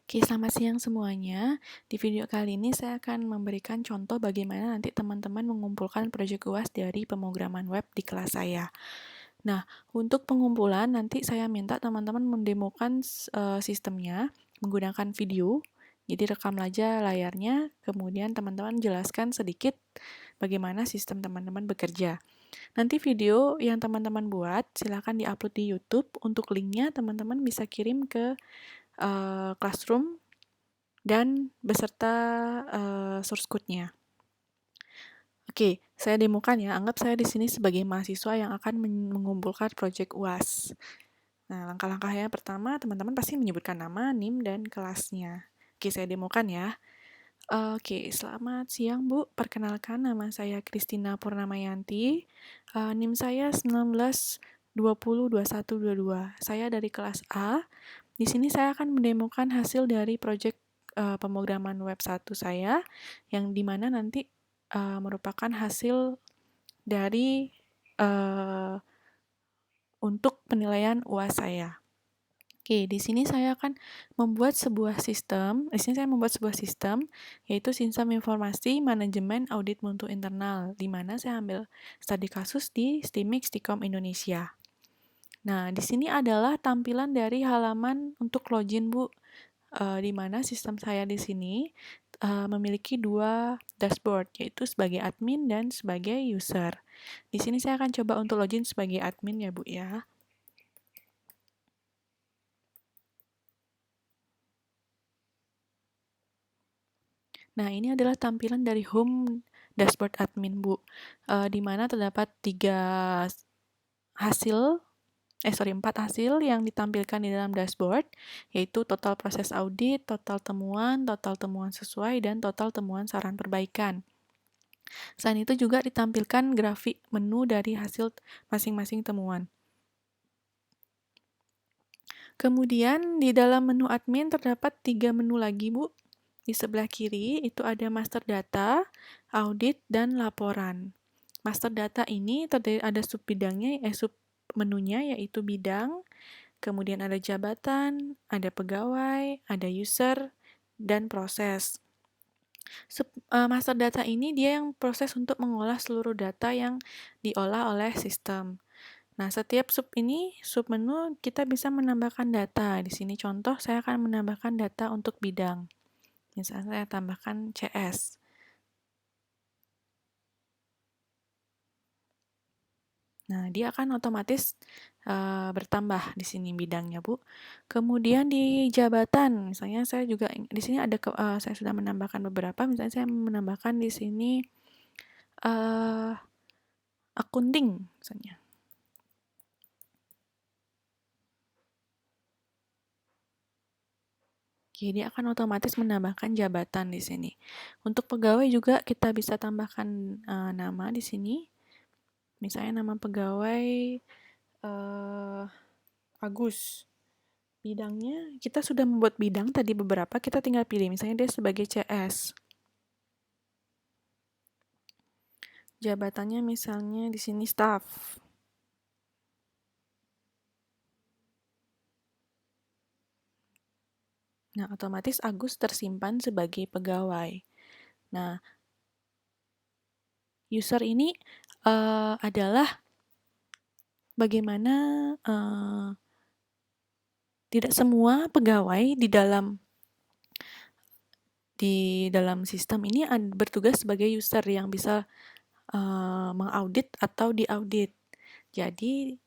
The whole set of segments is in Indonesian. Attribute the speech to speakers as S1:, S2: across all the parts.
S1: Oke, selamat siang semuanya. Di video kali ini saya akan memberikan contoh bagaimana nanti teman-teman mengumpulkan proyek UAS dari pemrograman web di kelas saya. Nah, untuk pengumpulan nanti saya minta teman-teman mendemokan sistemnya menggunakan video. Jadi rekam aja layarnya, kemudian teman-teman jelaskan sedikit bagaimana sistem teman-teman bekerja. Nanti video yang teman-teman buat silahkan diupload di YouTube. Untuk linknya teman-teman bisa kirim ke Classroom dan beserta source code-nya. Oke, saya demokan ya. Anggap saya di sini sebagai mahasiswa yang akan mengumpulkan proyek UAS. Nah, langkah-langkahnya pertama, teman-teman pasti menyebutkan nama, NIM, dan kelasnya. Oke, saya demokan ya. Oke, selamat siang Bu. Perkenalkan, nama saya Kristina Purnamayanti. NIM saya 19202122. Saya dari kelas A. Di sini saya akan mendemokan hasil dari proyek pemrograman web 1 saya, yang dimana nanti merupakan hasil dari untuk penilaian UAS saya. Oke, di sini saya akan membuat sebuah sistem. Di sini saya membuat sebuah sistem, yaitu sistem informasi manajemen audit mutu internal, di mana saya ambil studi kasus di STIMIX Stikom Indonesia. Nah, di sini adalah tampilan dari halaman untuk login, Bu. Di mana sistem saya di sini memiliki dua dashboard, yaitu sebagai admin dan sebagai user. Di sini saya akan coba untuk login sebagai admin ya, Bu ya. Nah, ini adalah tampilan dari home dashboard admin, Bu. Di mana terdapat 4 hasil yang ditampilkan di dalam dashboard, yaitu total proses audit, total temuan sesuai, dan total temuan saran perbaikan. Selain itu juga ditampilkan grafik menu dari hasil masing-masing temuan. Kemudian di dalam menu admin terdapat 3 menu lagi, Bu. Di sebelah kiri itu ada master data, audit, dan laporan. Master data ini ada sub menunya yaitu bidang, kemudian ada jabatan, ada pegawai, ada user, dan proses. Master data ini dia yang proses untuk mengolah seluruh data yang diolah oleh sistem. Nah, setiap sub menu kita bisa menambahkan data. Di sini contoh saya akan menambahkan data untuk bidang. Misalnya saya tambahkan CS. Nah, dia akan otomatis bertambah di sini bidangnya, Bu. Kemudian di jabatan, misalnya saya juga di sini saya sudah menambahkan beberapa. Misalnya saya menambahkan di sini akunting, misalnya. Oke, dia akan otomatis menambahkan jabatan di sini. Untuk pegawai juga kita bisa tambahkan nama di sini. Misalnya nama pegawai Agus. Bidangnya, kita sudah membuat bidang tadi beberapa, kita tinggal pilih. Misalnya dia sebagai CS. Jabatannya misalnya di sini staff. Nah, otomatis Agus tersimpan sebagai pegawai. Nah, user ini adalah bagaimana tidak semua pegawai di dalam sistem ini bertugas sebagai user yang bisa mengaudit atau diaudit. Jadi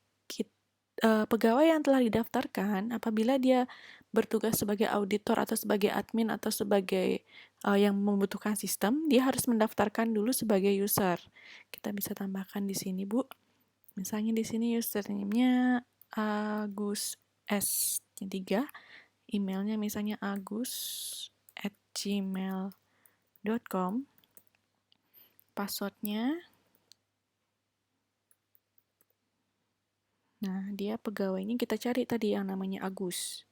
S1: pegawai yang telah didaftarkan apabila dia bertugas sebagai auditor atau sebagai admin atau sebagai yang membutuhkan sistem, dia harus mendaftarkan dulu sebagai user. Kita bisa tambahkan di sini, Bu. Misalnya di sini username-nya Agus S3, emailnya misalnya agus@gmail.com, passwordnya. Nah, dia pegawainya kita cari tadi yang namanya Agus.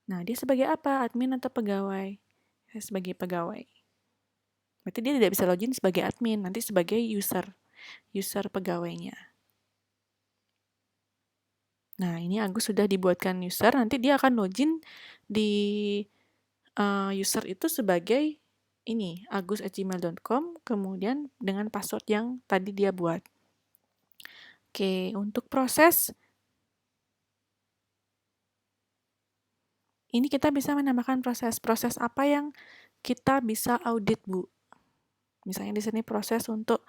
S1: Nah, dia sebagai apa? Admin atau pegawai? Sebagai pegawai. Berarti dia tidak bisa login sebagai admin, nanti sebagai user pegawainya. Nah, ini Agus sudah dibuatkan user, nanti dia akan login di user itu sebagai ini, agus@gmail.com, kemudian dengan password yang tadi dia buat. Oke, untuk proses, ini kita bisa menambahkan proses apa yang kita bisa audit, Bu. Misalnya di sini proses untuk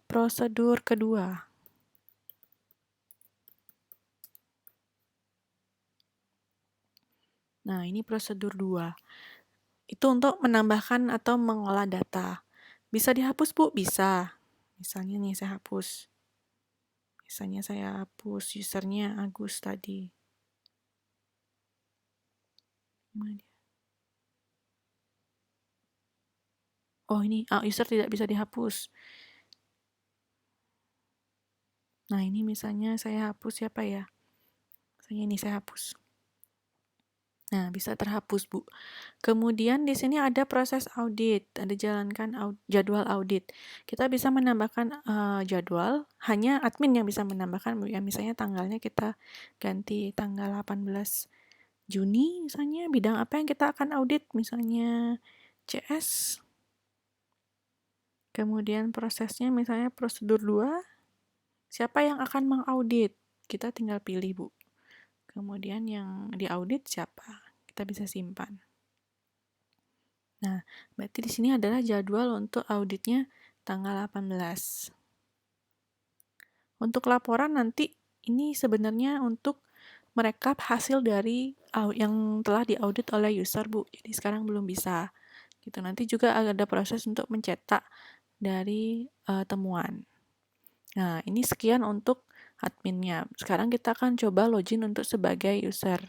S1: prosedur kedua. Nah, ini prosedur 2. Itu untuk menambahkan atau mengolah data. Bisa dihapus, Bu? Bisa. Misalnya nih, saya hapus. Misalnya saya hapus usernya Agus tadi. Oh, ini user tidak bisa dihapus. Nah, ini misalnya saya hapus siapa ya? Misalnya ini saya hapus. Nah, bisa terhapus, Bu. Kemudian di sini ada proses audit, ada jalankan jadwal audit. Kita bisa menambahkan jadwal, hanya admin yang bisa menambahkan, Bu. Ya, misalnya tanggalnya kita ganti tanggal 18 Juni, misalnya bidang apa yang kita akan audit, misalnya CS. Kemudian prosesnya misalnya prosedur 2, siapa yang akan mengaudit? Kita tinggal pilih, Bu. Kemudian yang diaudit siapa? Kita bisa simpan. Nah, berarti di sini adalah jadwal untuk auditnya tanggal 18. Untuk laporan nanti ini sebenarnya untuk merekap hasil dari yang telah diaudit oleh user, Bu. Jadi sekarang belum bisa. Gitu. Nanti juga ada proses untuk mencetak dari temuan. Nah, ini sekian untuk adminnya. Sekarang kita akan coba login untuk sebagai user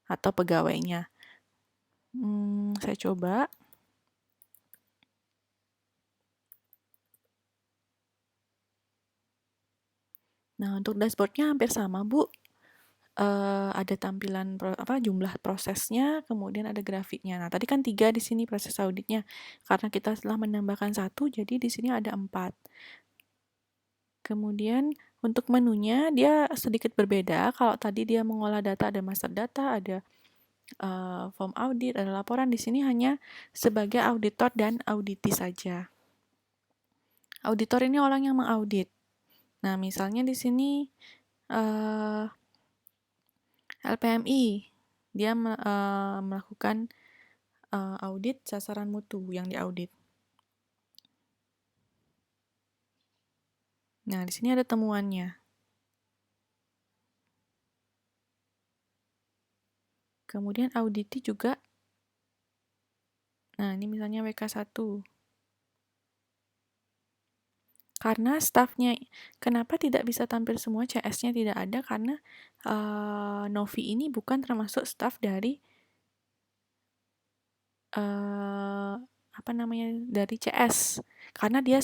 S1: atau pegawainya. Saya coba. Nah, untuk dashboardnya hampir sama, Bu. Ada tampilan jumlah prosesnya, kemudian ada grafiknya. Nah, tadi kan 3 di sini proses auditnya. Karena kita telah menambahkan 1, jadi di sini ada 4. Kemudian untuk menunya dia sedikit berbeda. Kalau tadi dia mengolah data, ada master data, ada form audit, ada laporan. Di sini hanya sebagai auditor dan auditi saja. Auditor ini orang yang mengaudit. Nah, misalnya di sini LPMI, dia melakukan audit sasaran mutu yang diaudit. Nah, di sini ada temuannya. Kemudian auditi juga. Nah, ini misalnya WK1. Karena staffnya, kenapa tidak bisa tampil semua, CS-nya tidak ada, karena Novi ini bukan termasuk staff dari dari CS, karena dia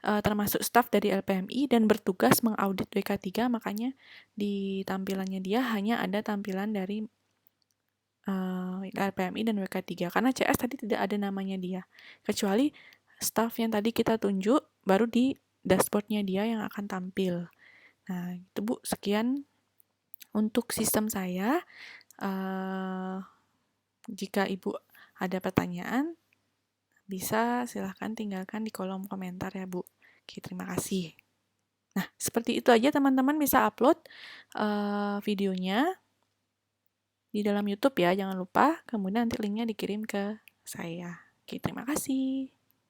S1: termasuk staff dari LPMI dan bertugas mengaudit WK3, makanya di tampilannya dia hanya ada tampilan dari LPMI dan WK3, karena CS tadi tidak ada namanya dia, kecuali staff yang tadi kita tunjuk, baru di dashboardnya dia yang akan tampil. Nah, itu Bu, sekian untuk sistem saya. Jika Ibu ada pertanyaan, bisa silahkan tinggalkan di kolom komentar ya, Bu. Oke, terima kasih. Nah, seperti itu aja teman-teman, bisa upload videonya di dalam YouTube ya, jangan lupa. Kemudian nanti linknya dikirim ke saya. Oke, terima kasih.